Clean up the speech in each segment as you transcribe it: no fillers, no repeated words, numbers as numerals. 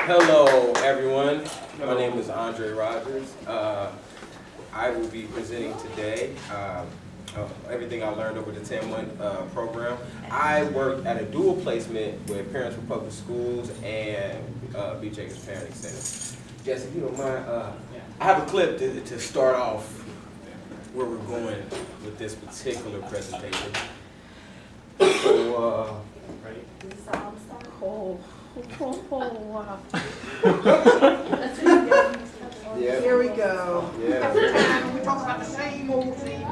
Hello, everyone. My name is Andre Rogers. I will be presenting today everything I learned over the 10-month program. I worked at a dual placement with Parents for Public Schools and B. Jacobs Parenting Center. Jesse, if you don't mind, I have a clip to start off where we're going with this particular presentation. So, ready? Oh, wow. Yeah. Here we go. Yeah. Every time we talk about the same old thing.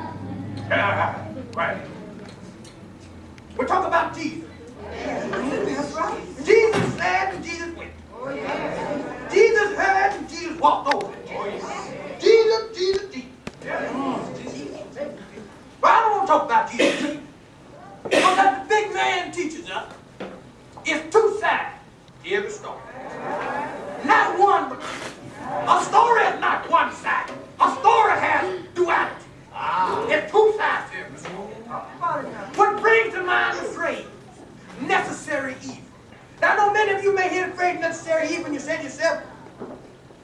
Right. We're talking about Jesus. That's right. Jesus said and Jesus went. Oh, yeah. Jesus heard and Jesus walked over. Jesus. But I don't want to talk about Jesus. Because as the big man teaches us, it's two sides to every story. Not one, but a story is not one side. A story has duality. It's two sides to every story. What brings to mind the phrase, necessary evil. Now I know many of you may hear the phrase necessary evil and you say to yourself,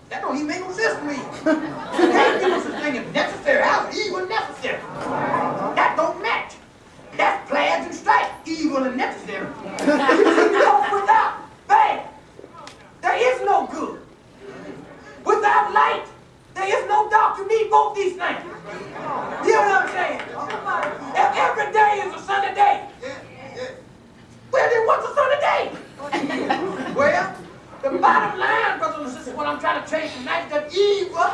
that don't even make no sense to me. You can't give us a thing as necessary. How's evil necessary? That don't match. That's plans and stripes, evil and necessary. Because without bad, there is no good. Without light, there is no dark. You need both these things. You know what I'm saying? If every day is a sunny day, well then what's a sunny day? Well, the bottom line, brothers and sisters, what I'm trying to change tonight is that evil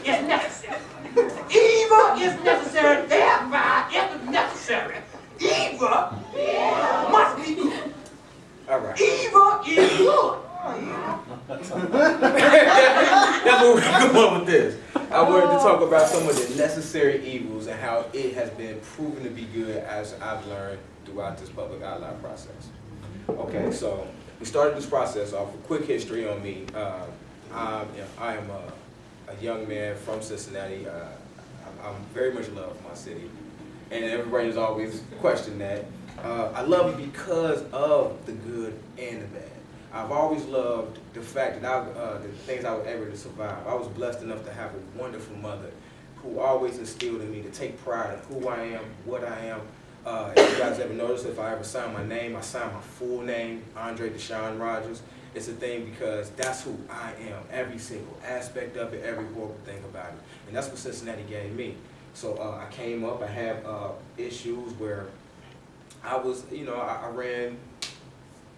is necessary. Evil is necessary, thereby it is necessary. Evil must be good. All right. Evil is good. That's where we're going with this. I wanted to talk about some of the necessary evils and how it has been proven to be good as I've learned throughout this public outline process. Okay, so we started this process off with a quick history on me. I am a young man from Cincinnati. I'm very much in love with my city. And everybody has always questioned that. I love it because of the good and the bad. I've always loved the fact that the things I was able to survive. I was blessed enough to have a wonderful mother who always instilled in me to take pride in who I am, what I am. If you guys ever notice, if I ever sign my name, I sign my full name, Andre Deshaun Rogers. It's a thing because that's who I am, every single aspect of it, every horrible thing about it. And that's what Cincinnati gave me. So I came up, I had issues where I was, I ran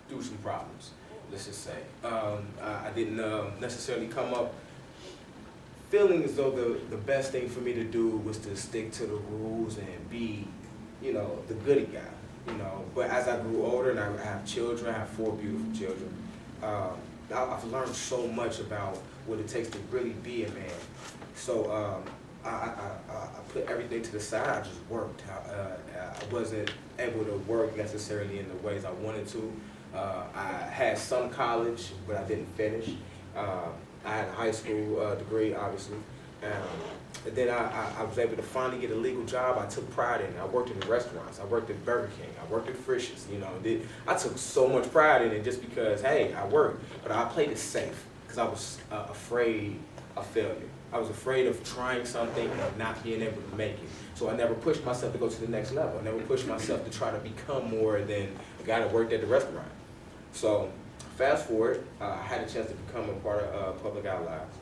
through some problems. Let's just say. I didn't necessarily come up feeling as though the best thing for me to do was to stick to the rules and be, the goody guy, But as I grew older and I have children, I have 4 beautiful children, I've learned so much about what it takes to really be a man. So I put everything to the side. I just worked. I wasn't able to work necessarily in the ways I wanted to. I had some college, but I didn't finish. I had a high school degree, obviously. And then I was able to finally get a legal job. I took pride in it. I worked in restaurants. I worked at Burger King. I worked at Frisch's. I took so much pride in it just because, hey, I worked. But I played it safe because I was afraid of failure. I was afraid of trying something and not being able to make it. So I never pushed myself to go to the next level. I never pushed myself to try to become more than a guy that worked at the restaurant. So fast forward, I had a chance to become a part of Public Outlines.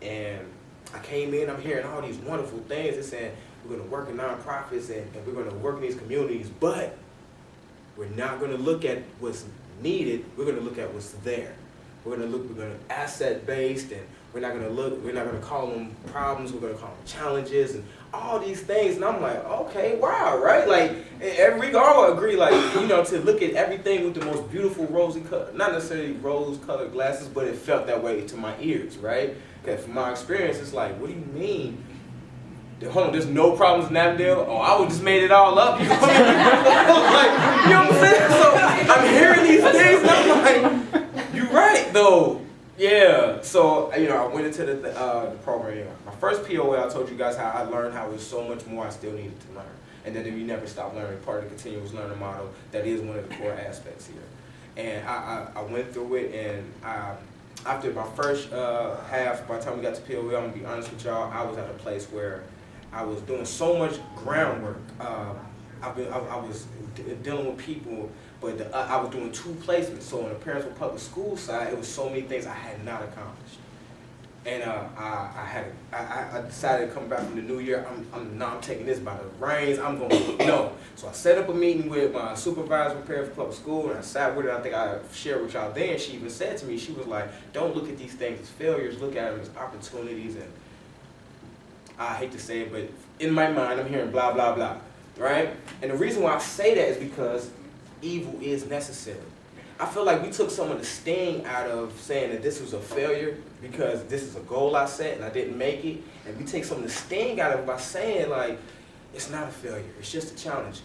And I came in, I'm hearing all these wonderful things. They're saying we're going to work in nonprofits and we're going to work in these communities, but we're not going to look at what's needed. We're going to look at what's there. We're going to asset based, and we're not going to call them problems. We're going to call them challenges and all these things. And I'm like, okay, wow, right? Like we all agree, like, to look at everything with the most beautiful rosy color, not necessarily rose-colored glasses, but it felt that way to my ears, right? Because from my experience, it's like, what do you mean? Hold on, there's no problems in Avondale? Oh, I would just made it all up. Like, you know what I'm saying? So I'm hearing these things, and I'm like, you're right, though. Yeah, so, I went into the program. My first POL, I told you guys how I learned how there's so much more I still needed to learn. And that if you never stop learning, part of the continuous learning model, that is one of the core aspects here. And I went through it, and after my first half, by the time we got to POL, I'm gonna be honest with y'all, I was at a place where I was doing so much groundwork. I was dealing with people, but I was doing 2 placements. So on the parents with public school side, it was so many things I had not accomplished. And I decided to come back from the new year. I'm taking this by the reins. I'm going to no. So I set up a meeting with my supervisor with parents for public school, and I sat with her. I think I shared with y'all then. She even said to me, she was like, "Don't look at these things as failures. Look at them as opportunities." And I hate to say it, but in my mind, I'm hearing blah blah blah, right? And the reason why I say that is because evil is necessary. I feel like we took some of the sting out of saying that this was a failure because this is a goal I set and I didn't make it. And we take some of the sting out of it by saying, like, it's not a failure, it's just a challenge.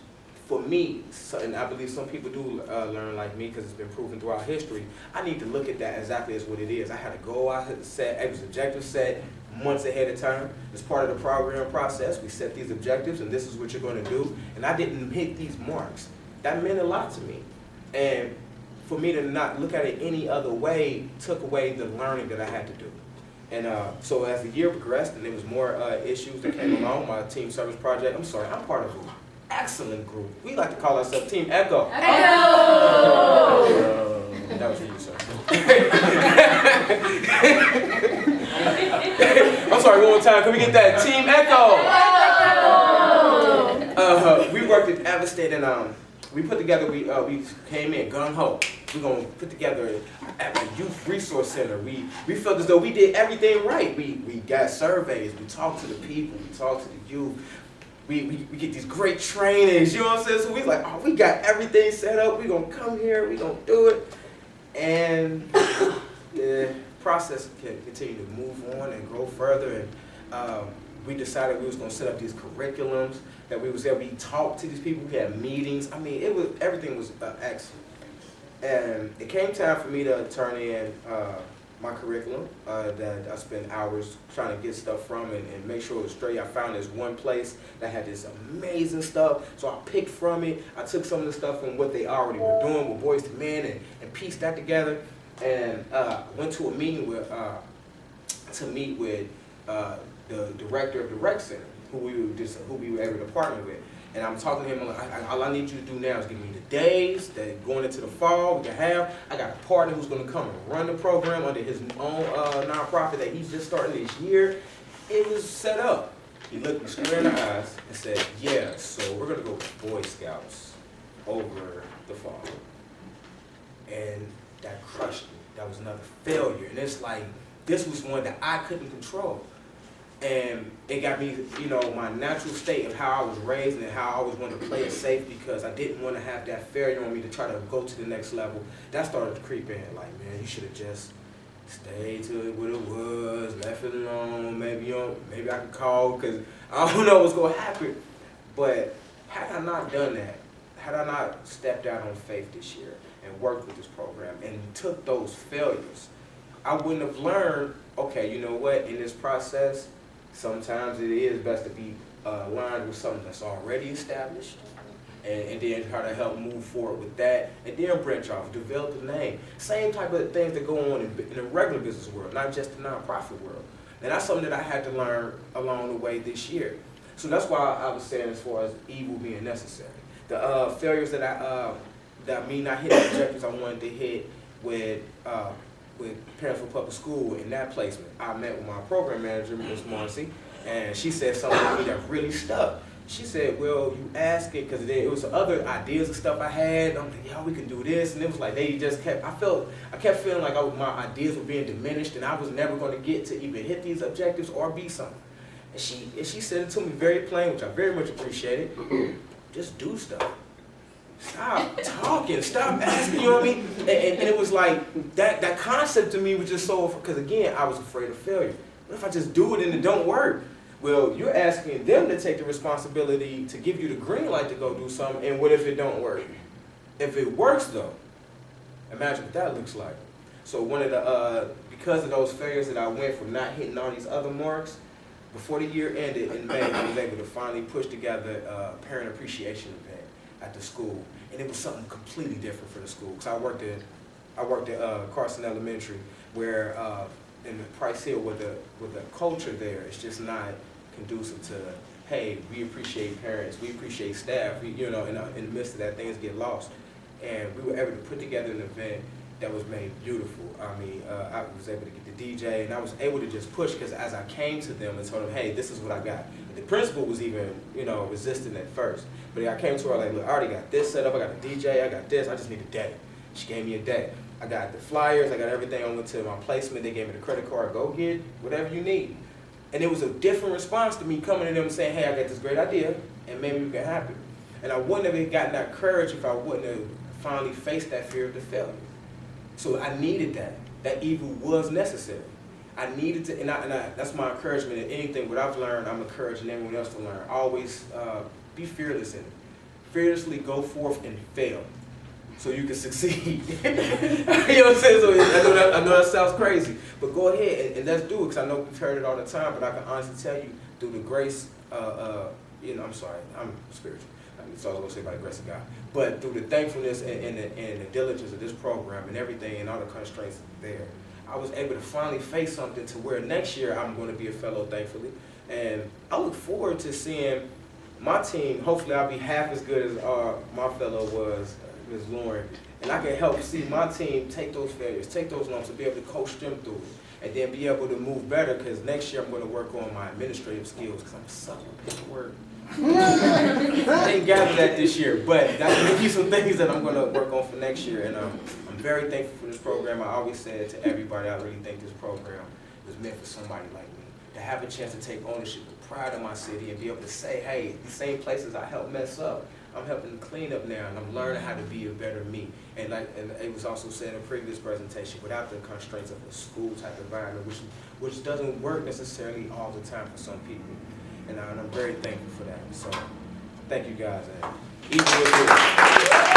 For me, and I believe some people do learn like me because it's been proven throughout history, I need to look at that exactly as what it is. I had a goal I had set, it was objective set months ahead of time. As part of the program process, we set these objectives and this is what you're going to do. And I didn't hit these marks. That meant a lot to me. And for me to not look at it any other way took away the learning that I had to do. And so as the year progressed and there was more issues that came along, my team service project, I'm part of an excellent group. We like to call ourselves Team Echo. That was for you, sir. I'm sorry, one more time. Can we get that? Team Echo. We worked at Avastate and we put together, we came in gung-ho. We're going to put together at the Youth Resource Center. We felt as though we did everything right. We got surveys, we talked to the people, we talked to the youth. We get these great trainings, you know what I'm saying? So we like, oh, we got everything set up. We're going to come here, we're going to do it. And the process can continue to move on and grow further. And we decided we was going to set up these curriculums that we was there. We talked to these people, we had meetings. I mean, everything was excellent. And it came time for me to turn in my curriculum that I spent hours trying to get stuff from and make sure it was straight. I found this one place that had this amazing stuff, so I picked from it. I took some of the stuff from what they already were doing with Boys to Men and pieced that together. And went to a meeting with to meet with the director of the rec center, who we were able to partner with. And I'm talking to him, I'm like, all I need you to do now is give me the days that going into the fall we can have. I got a partner who's going to come and run the program under his own nonprofit that he's just starting this year. It was set up. He looked me square in the eyes and said, yeah, so we're going to go with Boy Scouts over the fall. And that crushed me. That was another failure. And it's like, this was one that I couldn't control. And it got me, you know, my natural state of how I was raised and how I always wanted to play it safe because I didn't want to have that failure on me to try to go to the next level. That started to creep in. Like, man, you should have just stayed to what it was, left it alone. Maybe I could call because I don't know what's going to happen. But had I not done that, had I not stepped out on faith this year and worked with this program and took those failures, I wouldn't have learned, okay, you know what, in this process, sometimes it is best to be aligned with something that's already established and then try to help move forward with that and then branch off, develop a name. Same type of things that go on in the regular business world, not just the nonprofit world. And that's something that I had to learn along the way this year. So that's why I was saying as far as evil being necessary. The failures that me not hitting the objectives I wanted to hit with Parents for Public School in that placement. I met with my program manager, Ms. Marcy, and she said something to me that really stuck. She said, well, you ask it, because it was other ideas and stuff I had. I'm like, yeah, we can do this. And it was like, they just kept, I kept feeling like my ideas were being diminished and I was never going to get to even hit these objectives or be something. And she said it to me very plain, which I very much appreciated. Just do stuff. Stop talking, stop asking, you know what I mean? And it was like, that concept to me was just so, because again, I was afraid of failure. What if I just do it and it don't work? Well, you're asking them to take the responsibility to give you the green light to go do something, and what if it don't work? If it works though, imagine what that looks like. So one of the, because of those failures that I went from not hitting all these other marks, before the year ended in May, I was able to finally push together a parent appreciation event at the school. and it was something completely different for the school. Because I worked at Carson Elementary, where in the Price Hill with the culture there, it's just not conducive to, hey, we appreciate parents, we appreciate staff. You know, in the midst of that, things get lost, and we were able to put together an event that was made beautiful. I mean, I was able to get the DJ, and I was able to just push, because as I came to them and told them, hey, this is what I got. The principal was even, you know, resistant at first. But I came to her like, look, I already got this set up, I got a DJ, I got this, I just need a day. She gave me a day. I got the flyers, I got everything. I went to my placement, they gave me the credit card, go get whatever you need. And it was a different response to me coming to them and saying, hey, I got this great idea, and maybe we can happen. And I wouldn't have gotten that courage if I wouldn't have finally faced that fear of the failure. So I needed that. That evil was necessary. I needed to, and that's my encouragement in anything. What I've learned, I'm encouraging everyone else to learn. Always be fearless in it. Fearlessly go forth and fail, so you can succeed. You know what I'm saying? So I know that sounds crazy, but go ahead and let's do it, because I know we've heard it all the time, but I can honestly tell you, through the grace, you know, I'm sorry, I'm spiritual. That's all I was going to say about the grace of God. But through the thankfulness and the diligence of this program and everything and all the constraints there, I was able to finally face something to where next year I'm going to be a fellow, thankfully. And I look forward to seeing my team. Hopefully I'll be half as good as my fellow was, Ms. Lauren. And I can help see my team take those failures, take those lumps, and be able to coach them through it. And then be able to move better, because next year I'm going to work on my administrative skills, because I'm such a paperwork. I didn't gather that this year, but that's going to be some things that I'm going to work on for next year. And I'm very thankful for this program. I always said to everybody, I really think this program was meant for somebody like me, to have a chance to take ownership of pride in my city and be able to say, hey, the same places I helped mess up, I'm helping to clean up now, and I'm learning how to be a better me. And it was also said in a previous presentation, without the constraints of a school type environment, which doesn't work necessarily all the time for some people. And I'm very thankful for that. So thank you guys. And equally